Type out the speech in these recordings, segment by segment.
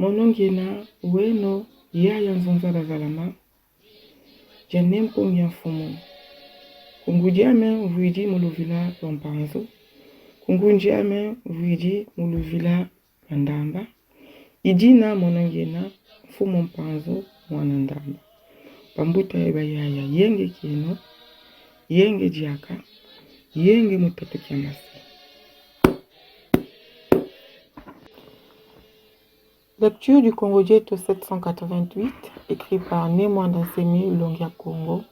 monongena weno yaya nzonzala zalama janem pongya fumu kungudiame vuidi muluvila lompanzo kungundiame vuidi muluvila mandamba idina monongena fumu mpanzo mwanandamba pambuta eba yaya yenge kino yenge diaka yenge mutato kiamasi. Lecture du Congo Dieto 788, écrit par Némwanda Semi Longia Congo.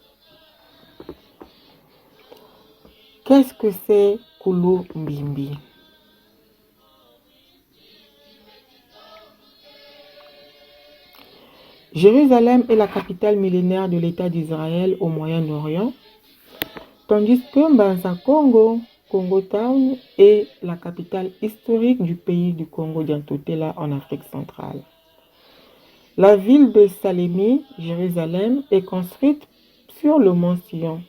Qu'est-ce que c'est Kulu Mbimbi? Jérusalem est la capitale millénaire de l'État d'Israël au Moyen-Orient, tandis que Mbanza Congo, Congo Town, est la capitale historique du pays du Congo Diantotela en Afrique centrale. La ville de Salémie, Jérusalem, est construite sur le mont Sion,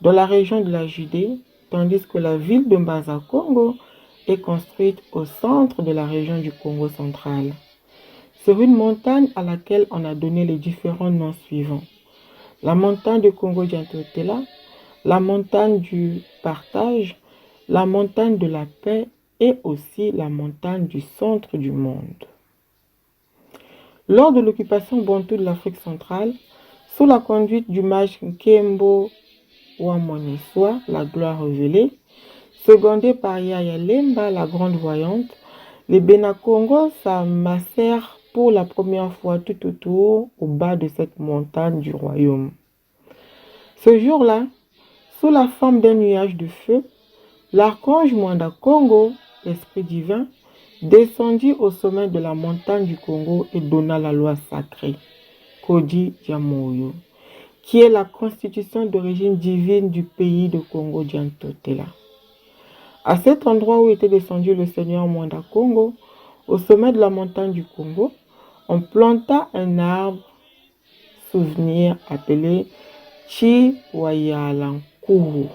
dans la région de la Judée, tandis que la ville de Mbanza Congo est construite au centre de la région du Congo central, sur une montagne à laquelle on a donné les différents noms suivants. La montagne de Congo Diantotela, la montagne du partage, la montagne de la paix et aussi la montagne du centre du monde. Lors de l'occupation bantou de l'Afrique centrale, sous la conduite du mage Nkembo Wamoniswa, la gloire révélée, secondé par Yaya Lemba, la grande voyante, les Bénacongos s'amassèrent pour la première fois tout autour au bas de cette montagne du royaume. Ce jour-là, sous la forme d'un nuage de feu, l'archange Mwanda Congo, l'esprit divin, descendit au sommet de la montagne du Congo et donna la loi sacrée, Kodi Diamoyo, qui est la constitution d'origine divine du pays de Congo Diantotela. À cet endroit où était descendu le Seigneur Mwanda Congo, au sommet de la montagne du Congo, on planta un arbre souvenir appelé Chiwayalankuru.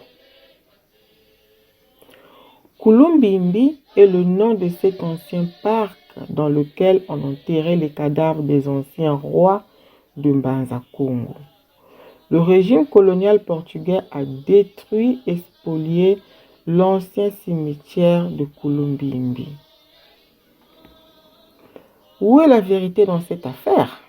Kulumbimbi est le nom de cet ancien parc dans lequel on enterrait les cadavres des anciens rois de Mbanza Congo. Le régime colonial portugais a détruit et spolié l'ancien cimetière de Kulumbimbi. Où est la vérité dans cette affaire?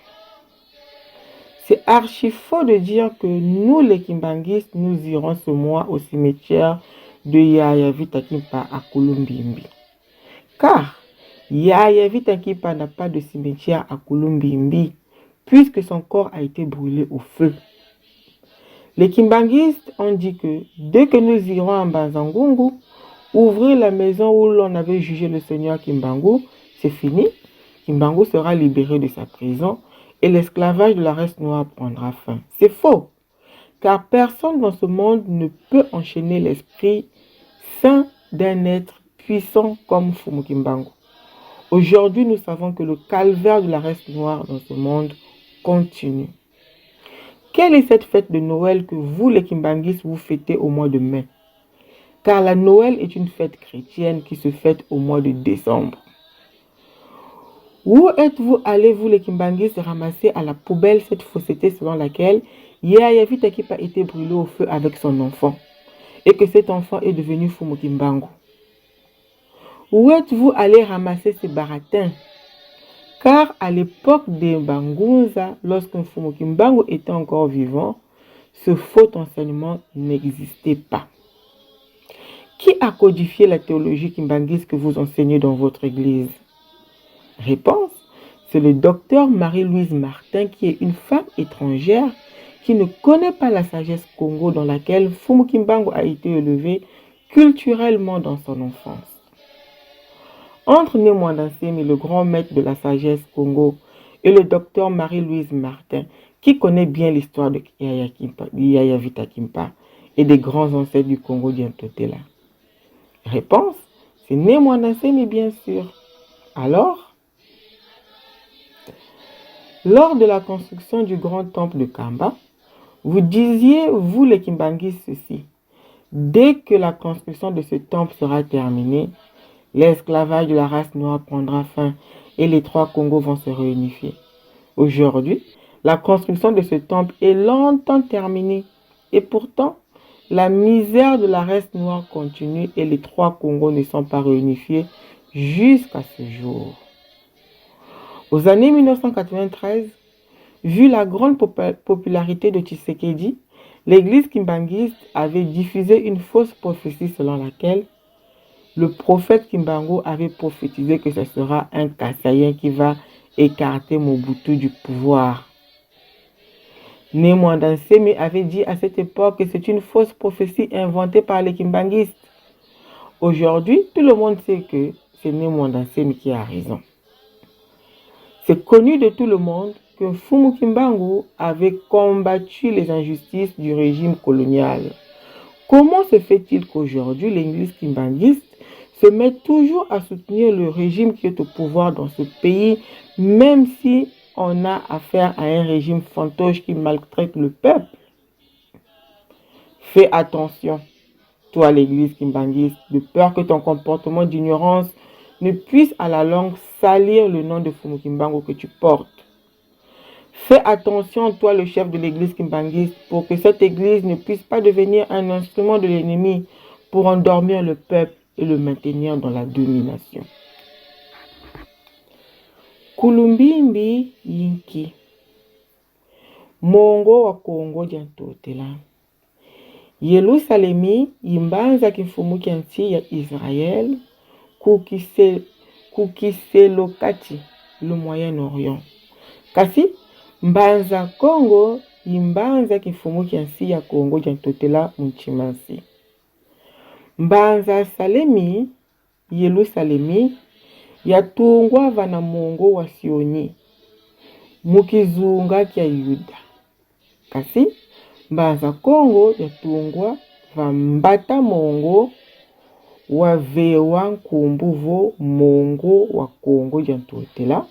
C'est archi faux de dire que nous, les Kimbanguistes, nous irons ce mois au cimetière de Yaya Vitakimpa à Kulumbimbi. Car Yaya Vitakimpa n'a pas de cimetière à Kulumbimbi, puisque son corps a été brûlé au feu. Les Kimbanguistes ont dit que dès que nous irons à Mbanzangungu, ouvrir la maison où l'on avait jugé le seigneur Kimbangu, c'est fini. Kimbangu sera libéré de sa prison et l'esclavage de la race noire prendra fin. C'est faux, car personne dans ce monde ne peut enchaîner l'esprit saint d'un être puissant comme Fumu Kimbangu. Aujourd'hui, nous savons que le calvaire de la race noire dans ce monde continue. Quelle est cette fête de Noël que vous, les Kimbanguistes, vous fêtez au mois de mai? Car la Noël est une fête chrétienne qui se fête au mois de décembre. Où êtes-vous allés, vous les Kimbanguistes, ramasser à la poubelle cette fausseté selon laquelle Yaya Vitakimpa a été brûlé au feu avec son enfant et que cet enfant est devenu Fumu Kimbangu? Où êtes-vous allés ramasser ces baratins? Car à l'époque des Bangunza, lorsqu'un Fumu Kimbangu était encore vivant, ce faux enseignement n'existait pas. Qui a codifié la théologie kimbanguiste que vous enseignez dans votre église? Réponse, c'est le docteur Marie-Louise Martin qui est une femme étrangère qui ne connaît pas la sagesse Congo dans laquelle Fumu Kimbangu a été élevé culturellement dans son enfance. Entre Némwanda Semi, le grand maître de la sagesse Congo, et le docteur Marie-Louise Martin, qui connaît bien l'histoire de Yaya Vitakimpa et des grands ancêtres du Congo Diantotela? Réponse, c'est Némwanda Semi bien sûr. Alors, lors de la construction du grand temple de Kamba, vous disiez, vous les Kimbanguistes, ceci: dès que la construction de ce temple sera terminée, l'esclavage de la race noire prendra fin et les 3 Congos vont se réunifier. Aujourd'hui, la construction de ce temple est longtemps terminée et pourtant, la misère de la race noire continue et les 3 Congos ne sont pas réunifiés jusqu'à ce jour. Aux années 1993, vu la grande popularité de Tshisekedi, l'église kimbanguiste avait diffusé une fausse prophétie selon laquelle le prophète Kimbangu avait prophétisé que ce sera un Kassaïen qui va écarter Mobutu du pouvoir. Némwanda Nsemi avait dit à cette époque que c'est une fausse prophétie inventée par les kimbanguistes. Aujourd'hui, tout le monde sait que c'est Némwanda Nsemi qui a raison. C'est connu de tout le monde que Mfumu Kimbangu avait combattu les injustices du régime colonial. Comment se fait-il qu'aujourd'hui l'église kimbanguiste se met toujours à soutenir le régime qui est au pouvoir dans ce pays, même si on a affaire à un régime fantoche qui maltraite le peuple? Fais attention, toi l'église kimbanguiste, de peur que ton comportement d'ignorance ne puisse à la longue salir le nom de Mfumu Kimbangu que tu portes. Fais attention, toi le chef de l'église kimbanguiste, pour que cette église ne puisse pas devenir un instrument de l'ennemi pour endormir le peuple et le maintenir dans la domination. Kulumbimbi yinki Mongo wa Kongo diantotela Yerusalemi yimbanza kifumu kianti ya Israël kukiselokati le Moyen-Orient. Kasi mbanza Kongo yimbanza kifumu kianti ya Kongo diantotela munchimansi. Mbanza Salemi Yerusalemi yatungwa vana mongo wa Sioni mukizunga kya Yuda. Kasi mbanza Kongo yatungwa vambata mongo wa vewa nkumbuvo mongo wa Kongo jantotela,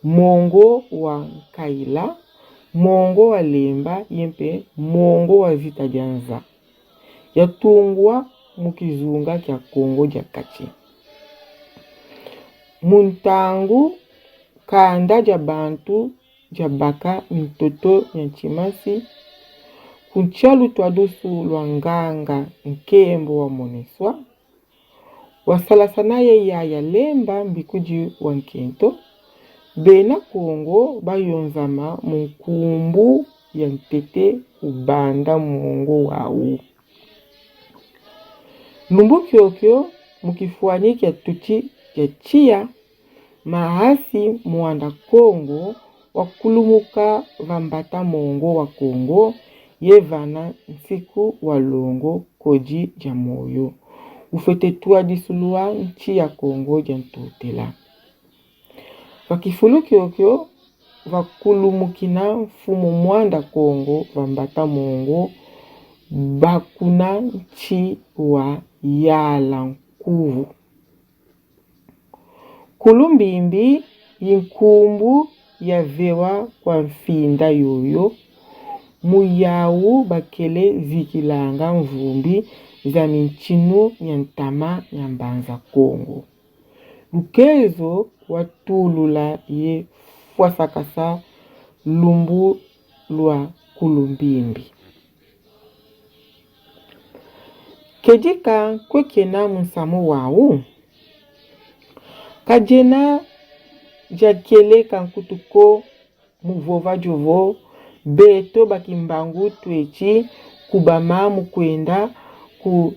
mongo wa Nkaila, mongo wa Lemba yempe mongo wa Zita Janza. Yatungwa mukizunga kya Kongo jakachi. Muntangu kanda jabantu jabaka mtoto nyanchimasi kunchalu twadusu lwanganga nkembo wa moneswa wasalasanaye ya Lemba mbikuji wa nkento bena Kongo bayonzama munkumbu ya ntete ubanda mongo wau. Lumbu kyokyo mukifuani kya tuchi ya chia mahasi muanda Kongo wakulumuka vambata mongo wa Kongo yevana nsiku walongo koji jamoyo ufetetua disulua nchi ya Kongo jantotela. Vakifulu kyokyo vakulumukina mfumu muanda Kongo vambata mongo bakuna nchi wa yala nkuvu. Kulumbimbi yinkumbu ya vewa kwa mfinda yoyo muyawu bakele zikilanga mvumbi za minchinu nyantama nyambanza Kongo. Lukezo watulula ye fwasakasa lumbu lwa kulumbimbi. Kedika kwekena munsamu wau. Kajena jakele kankutuko muvova jovo beto bakimbangu twechi kubama mukwenda ku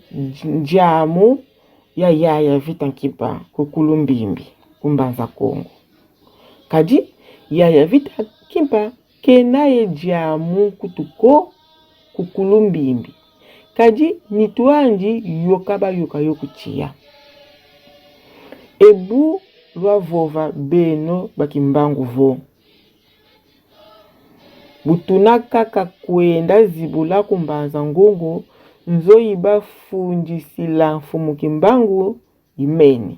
jamu ya yaya vitankipa kukulumbimbi kumbanza Kongo. Kaji yaya vitankipa kenaye jamu kutuko kukulumbimbi. Kaji nituanji yokaba yokuchia. Ebu lwa vova beno bakimbangu vo. Butunaka kakwenda zibula kumbanza ngongo nzo iba funjisila mfumu Kimbangu imeni.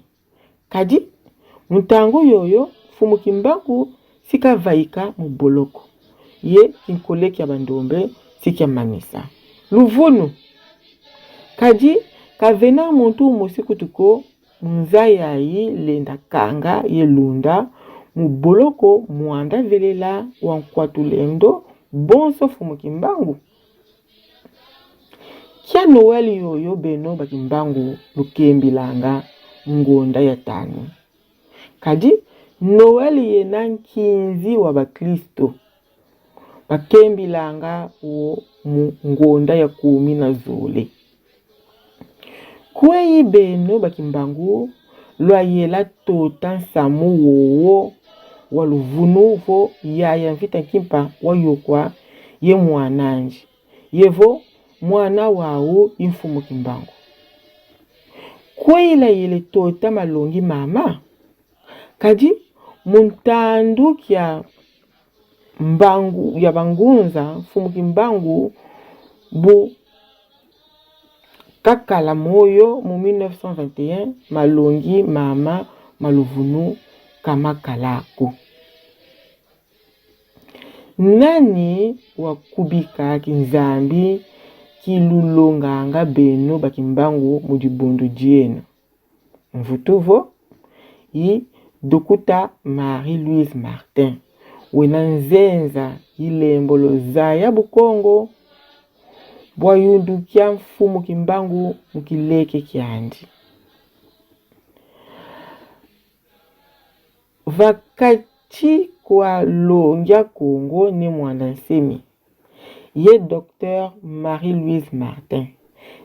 Kaji mutangu yoyo mfumu Kimbangu sika vaika muboloko. Ye kinkoleki ya bandombe sika manisa. Luvunu. Kaji kavena muntu umosiku tuko Mzaya yi lenda kanga ye lunda muboloko muanda velela wankwatulendo bonso fumu kimbangu. Kia Noel yoyo beno bakimbangu lukembilanga ngonda ya tanu. Kadi Noel yena nkinzi wa bakristo bakembilanga wo ngonda ya 10 Kwei beno bakimbangu lwayela tota nsamu wowo waluvunuvo yaya mfita kimpa wayokwa ye mwananji yevo mwana wawo infumu kimbangu. Kwei la yele tota malongi mama kadi muntandu kia mbangu ya bangunza mfumu kimbangu bu kakala moyo mu 1921 malongi mama maluvunu kama kalako. Nani wakubika kinzambi kilulonganga beno bakimbangu mudibondo diena. Mvutuvo yi Dokuta Marie-Louise Martin wena nzenza ilembolo zaya bukongo bwayundu kia mfumu kimbangu mukileke kiandi. Vakati kwa longya Kongo ne mwandansemi ye Dr. Marie-Louise Martin.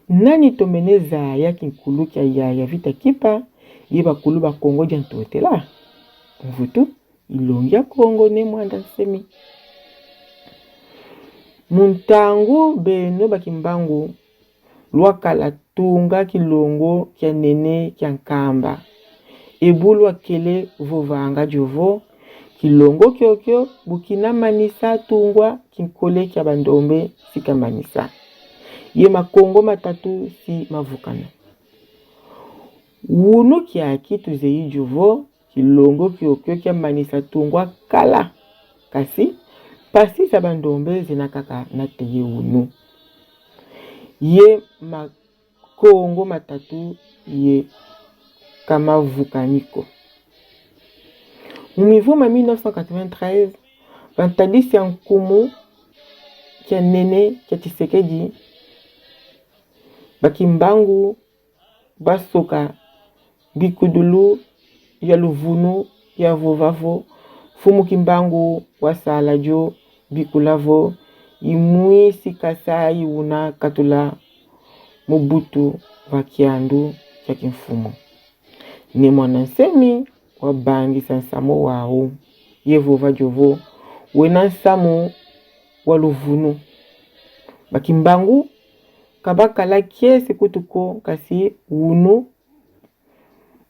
Nani tomene zaya kinkulu kia ya vita kipa ye bakulu ba Kongo jantotela. Mvutu ilongya Kongo ne mwandansemi. Muntangu beno bakimbangu lwakala tunga kilongo kia nene kia nkamba. Ebulu akele vovanga jovo kilongo kyokyo bukina manisa tungwa kinkole kia bandombe sika manisa. Ye makongo matatu si mavukana. Wunu kia kitu zeyi jovo kilongo kyokyo kia manisa tungwa kala. Kasi pasi sa bandombe zinakaka na teye wunu. Ye makongo matatu ye kama vukaniko. Mumivuma 1993 bantadisi ya nkumu kia nene kia Tshisekedi bakimbangu basoka bikudulu ya luvunu ya vovavo fumu kimbangu wasala jo bikulavo imui sikasa iuna katula Mobutu vakiandu kia kimfumu. Ni mwanansemi wabangi sansamo wao yevova jovo wena nsamu waluvunu. Bakimbangu kabakala kiesi kutuko kasi wunu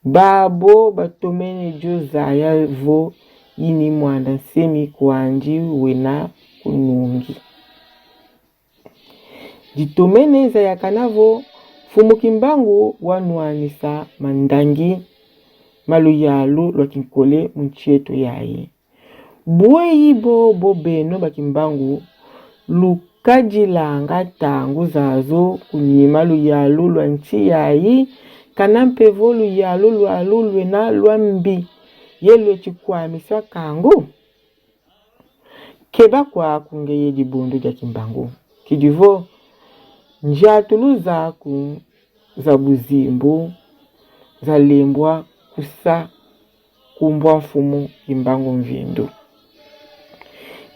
babo batomene jo zaya vo ini mwandansemi kuanji wena kunungi. Jitomene zaya kanavo fumu kimbangu wanuanisa mandangi maluyalu lwakinkole munchieto yae. Bwe bo beno bakimbangu lukajilanga tangu zazo kunyima luyalu lwanchi yae kanampevo luyalu lwalu lwena lwambi yelwe chikwamiswa kangu. Keba kwa kungeye dibondo ja kimbangu. Kidivo njatulu zaku za buzimbu za lembwa kusa kumbwa mfumu kimbangu mvindu.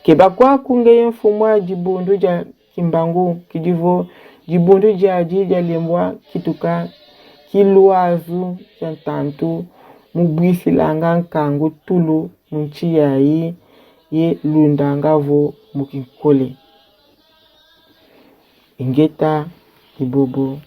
Keba kwa kungeye mfumu wa dibondo ja kimbangu. Kidivo dibondo ja lembwa kituka kiluazu ya tantu mubwisi langa nkangu tulu munchi yae ye lundangavo mukinkole. Ingeta ibobo.